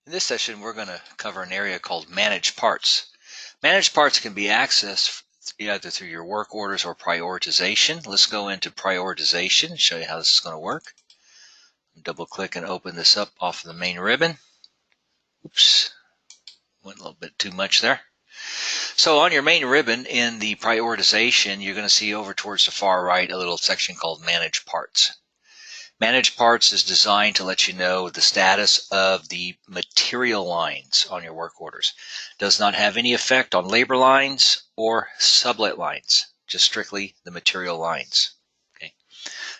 In this session, we're going to cover an area called Manage Parts. Manage Parts can be accessed either through your work orders or prioritization. Let's go into prioritization and show you how this is going to work. Double click and open this up off of the main ribbon. Oops, went a little bit too much there. So on your main ribbon in the prioritization, you're going to see over towards the far right a little section called Manage Parts. Manage Parts is designed to let you know the status of the material lines on your work orders. Does not have any effect on labor lines or sublet lines, just strictly the material lines. Okay.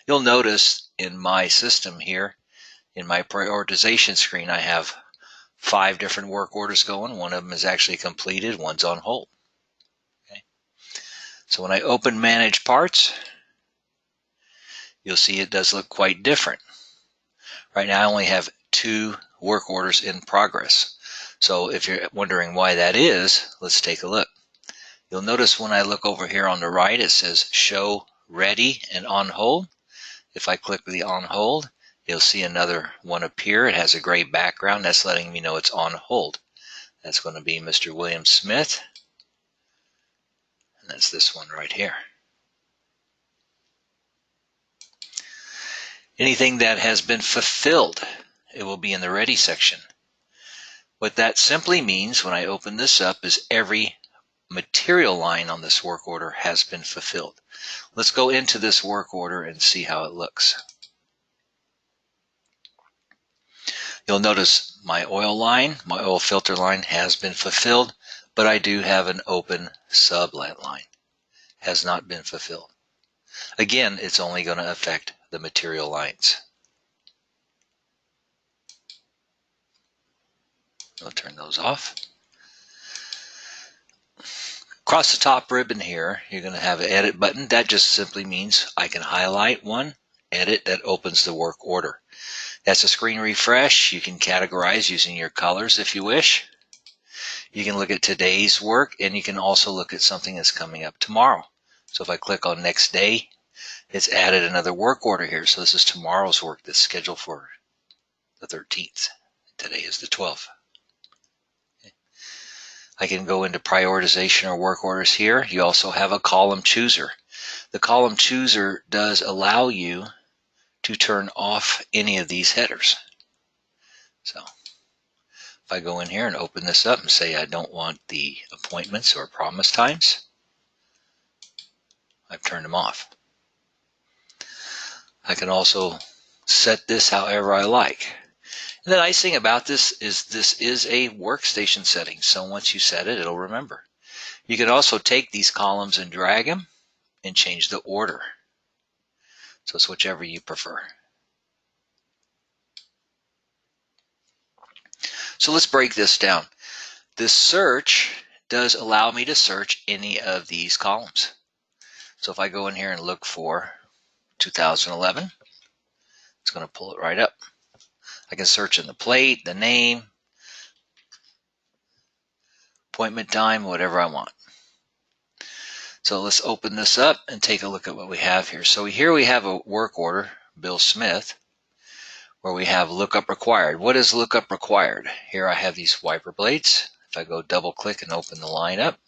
You'll notice in my system here, in my prioritization screen, I have 5 different work orders going. One of them is actually completed, one's on hold. Okay. So when I open Manage Parts, you'll see it does look quite different. Right now I only have 2 work orders in progress. So if you're wondering why that is, let's take a look. You'll notice when I look over here on the right, it says Show Ready and On Hold. If I click the On Hold, you'll see another one appear. It has a gray background. That's letting me know it's on hold. That's going to be Mr. William Smith. And that's this one right here. Anything that has been fulfilled, it will be in the Ready section. What that simply means when I open this up is every material line on this work order has been fulfilled. Let's go into this work order and see how it looks. You'll notice my oil line, my oil filter line has been fulfilled, but I do have an open sublet line. Has not been fulfilled. Again, it's only going to affect the material lines. I'll turn those off. Across the top ribbon here, you're going to have an edit button. That just simply means I can highlight one, edit, that opens the work order. That's a screen refresh. You can categorize using your colors if you wish. You can look at today's work, and you can also look at something that's coming up tomorrow. So if I click on next day, it's added another work order here. So this is tomorrow's work that's scheduled for the 13th. Today is the 12th. I can go into prioritization or work orders here. You also have a column chooser. The column chooser does allow you to turn off any of these headers. So if I go in here and open this up and say I don't want the appointments or promise times, I've turned them off. I can also set this however I like. And the nice thing about this is a workstation setting, so once you set it, it'll remember. You can also take these columns and drag them and change the order. So it's whichever you prefer. So let's break this down. This search does allow me to search any of these columns. So if I go in here and look for 2011, it's going to pull it right up. I can search in the plate, the name, appointment time, whatever I want. So let's open this up and take a look at what we have here. So here we have a work order, Bill Smith, where we have lookup required. What is lookup required? Here I have these wiper blades. If I go double click and open the line up,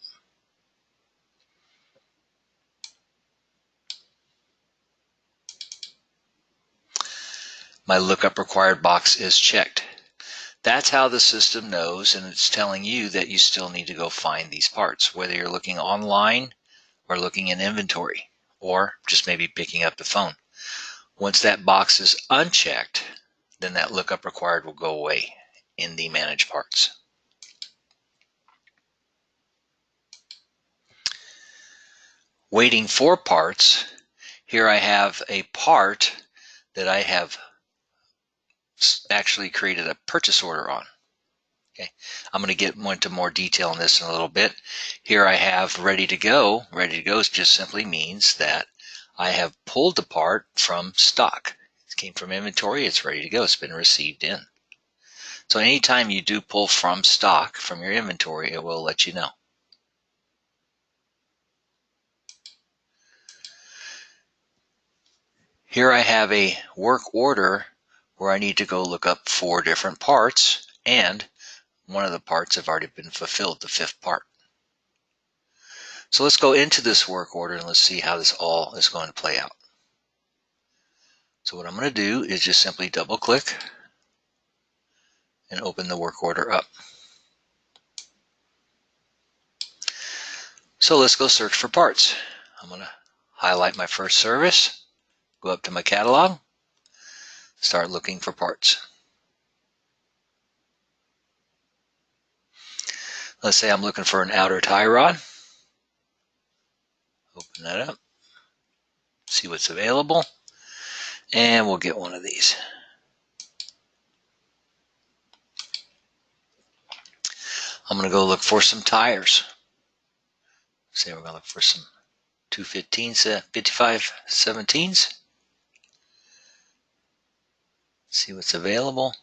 my lookup required box is checked. That's how the system knows, and it's telling you that you still need to go find these parts, whether you're looking online or looking in inventory, or just maybe picking up the phone. Once that box is unchecked, then that lookup required will go away in the Manage Parts. Waiting for parts, here I have a part that I have actually created a purchase order on. Okay, I'm going to get into more detail on this in a little bit. Here I have ready to go. Ready to go just simply means that I have pulled the part from stock. It came from inventory. It's ready to go. It's been received in. So anytime you do pull from stock from your inventory, it will let you know. Here I have a work order where I need to go look up 4 different parts, and one of the parts have already been fulfilled, the fifth part. So let's go into this work order and let's see how this all is going to play out. So what I'm going to do is just simply double click and open the work order up. So let's go search for parts. I'm going to highlight my first service, go up to my catalog, start looking for parts. Let's say I'm looking for an outer tie rod. Open that up, see what's available, and we'll get one of these. I'm going to go look for some tires. Say we're going to look for some 215s, 55 17s. See what's available.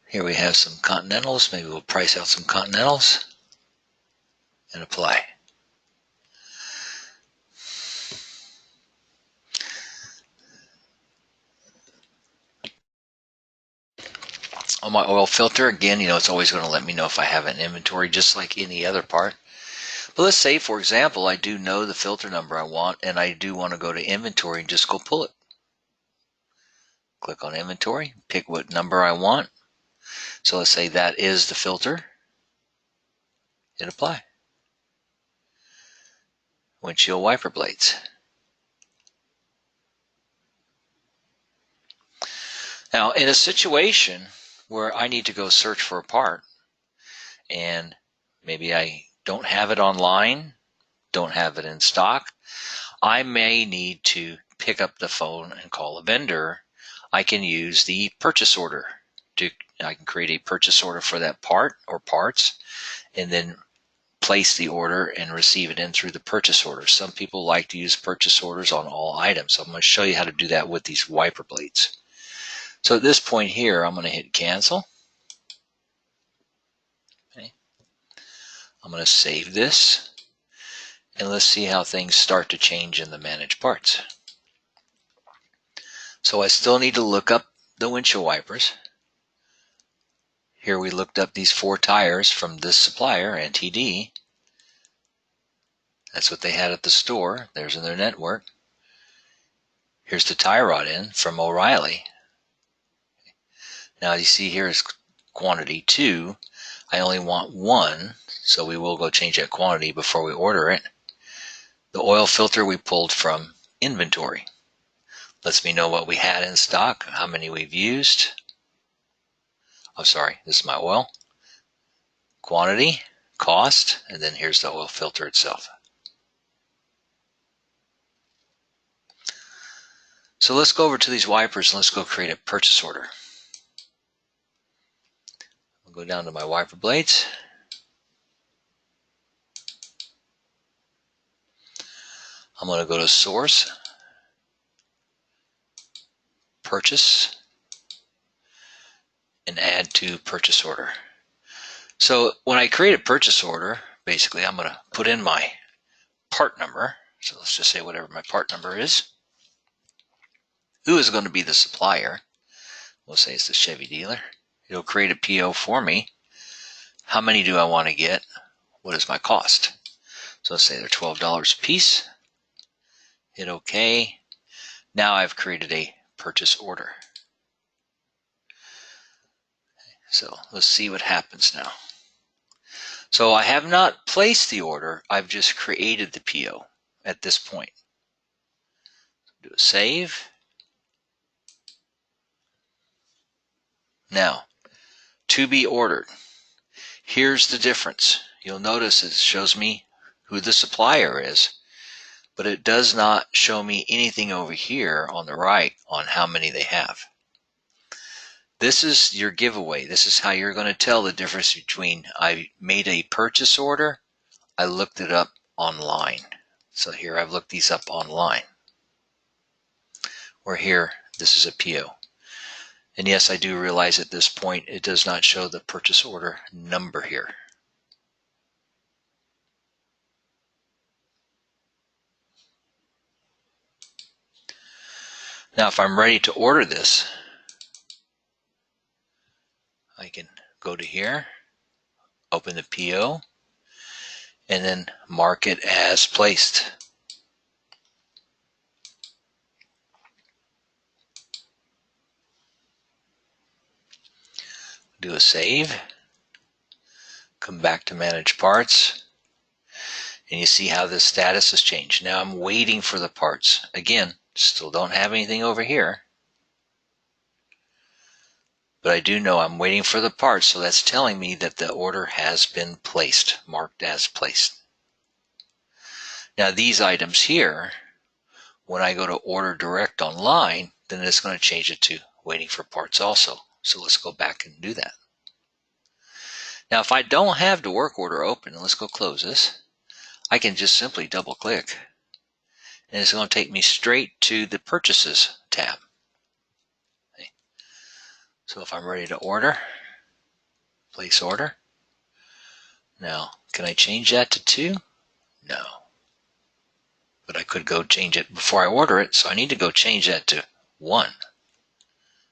Here we have some Continentals. Maybe we'll price out some Continentals and apply. On my oil filter, again, it's always going to let me know if I have an inventory, just like any other part. But let's say, for example, I do know the filter number I want, and I do want to go to inventory and just go pull it. Click on inventory, pick what number I want. So let's say that is the filter. Hit apply. Windshield wiper blades. Now, in a situation where I need to go search for a part, and maybe I don't have it online, don't have it in stock, I may need to pick up the phone and call a vendor. I can use the purchase order. I can create a purchase order for that part or parts, and then place the order and receive it in through the purchase order. Some people like to use purchase orders on all items. So I'm going to show you how to do that with these wiper blades. So at this point here, I'm going to hit cancel. Okay. I'm going to save this, and let's see how things start to change in the manage parts. So I still need to look up the windshield wipers. Here we looked up these 4 tires from this supplier, NTD. That's what they had at the store. There's in their network. Here's the tie rod in from O'Reilly. Now you see here is quantity 2. I only want 1, so we will go change that quantity before we order it. The oil filter we pulled from inventory. Lets me know what we had in stock, how many we've used. I'm sorry, this is my oil. Quantity, cost, and then here's the oil filter itself. So let's go over to these wipers and let's go create a purchase order. I'll go down to my wiper blades. I'm going to go to source, purchase, and add to purchase order. So when I create a purchase order, basically I'm going to put in my part number. So let's just say whatever my part number is. Who is going to be the supplier? We'll say it's the Chevy dealer. It'll create a PO for me. How many do I want to get? What is my cost? So let's say they're $12 a piece. Hit OK. Now I've created a purchase order. So let's see what happens now. So I have not placed the order. I've just created the PO at this point. Do a save. Now, to be ordered. Here's the difference. You'll notice it shows me who the supplier is, but it does not show me anything over here on the right on how many they have. This is your giveaway. This is how you're going to tell the difference between I made a purchase order, I looked it up online. So here I've looked these up online. Or here, this is a PO. And yes, I do realize at this point it does not show the purchase order number here. Now if I'm ready to order this, I can go to here, open the PO, and then mark it as placed. Do a save, come back to manage parts, and you see how the status has changed. Now I'm waiting for the parts. Again, still don't have anything over here, but I do know I'm waiting for the parts, so that's telling me that the order has been placed, marked as placed. Now these items here, when I go to order direct online, then it's going to change it to waiting for parts also. So let's go back and do that. Now if I don't have the work order open, let's go close this, I can just simply double click and it's going to take me straight to the purchases tab. Okay. So if I'm ready to order, place order. Now can I change that to 2? No. But I could go change it before I order it, so I need to go change that to 1.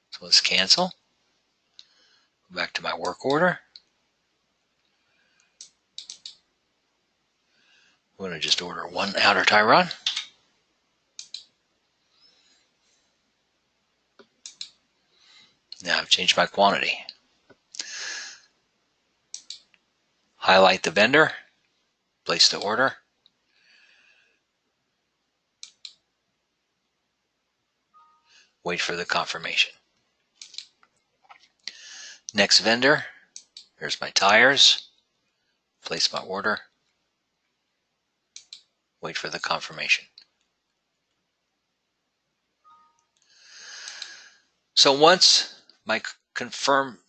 So let's cancel. Go back to my work order. I'm going to just order 1 outer tie rod. Now I've changed my quantity. Highlight the vendor, place the order. Wait for the confirmation. Next vendor, here's my tires. Place my order. Wait for the confirmation. So once my confirms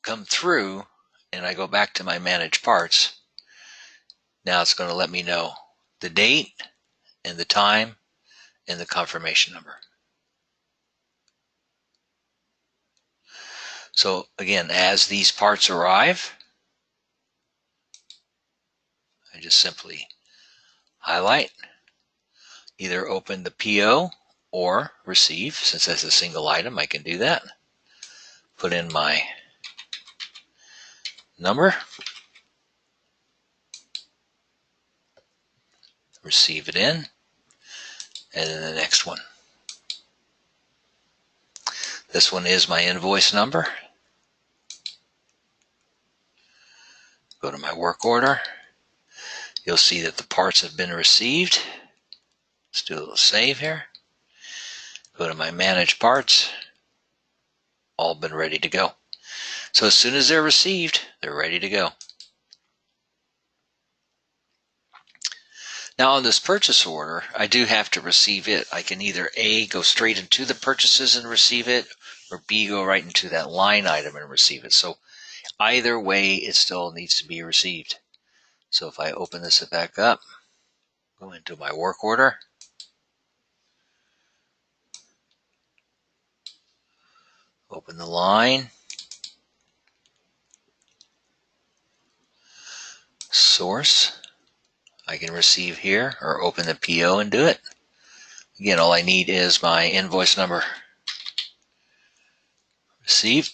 come through and I go back to my manage parts, now it's going to let me know the date and the time and the confirmation number. So again, as these parts arrive, I just simply highlight, either open the PO or receive. Since that's a single item, I can do that. Put in my number, receive it in, and then the next one. This one is my invoice number. Go to my work order. You'll see that the parts have been received. Let's do a little save here. Go to my manage parts. All been ready to go. So as soon as they're received, they're ready to go. Now on this purchase order, I do have to receive it. I can either A, go straight into the purchases and receive it, or B, go right into that line item and receive it. So either way, it still needs to be received. So if I open this back up, go into my work order, open the line, source, I can receive here or open the PO and do it. Again, all I need is my invoice number. Receive.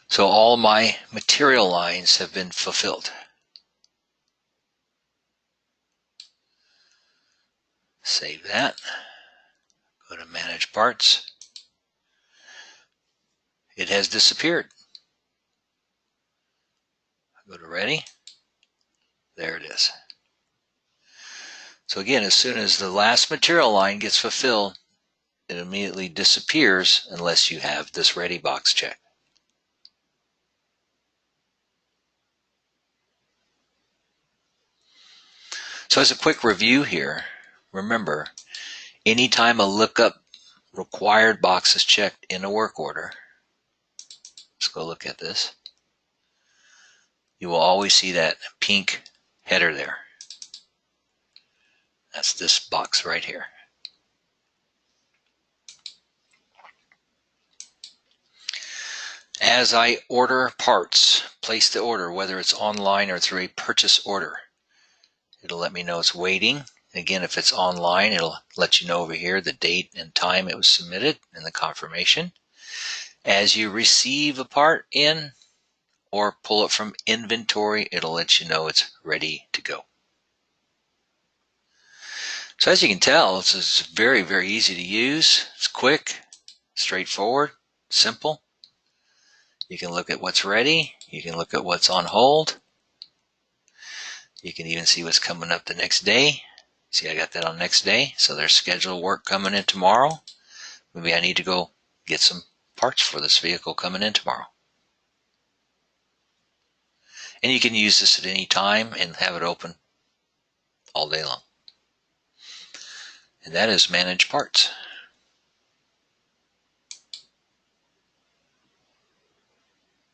So all my material lines have been fulfilled. Save that. Go to manage parts. It has disappeared. Go to ready. There it is. So again, as soon as the last material line gets fulfilled, it immediately disappears unless you have this ready box checked. So as a quick review here, remember, anytime a lookup required box is checked in a work order, let's go look at this, you will always see that pink header there. That's this box right here. As I order parts, place the order, whether it's online or through a purchase order. It'll let me know it's waiting, Again, if it's online, it'll let you know over here the date and time it was submitted and the confirmation. As you receive a part in or pull it from inventory, it'll let you know it's ready to go. So as you can tell, it's very, very easy to use. It's quick, straightforward, simple. You can look at what's ready. You can look at what's on hold. You can even see what's coming up the next day. See, I got that on next day. So there's scheduled work coming in tomorrow. Maybe I need to go get some parts for this vehicle coming in tomorrow. And you can use this at any time and have it open all day long. And that is Manage Parts.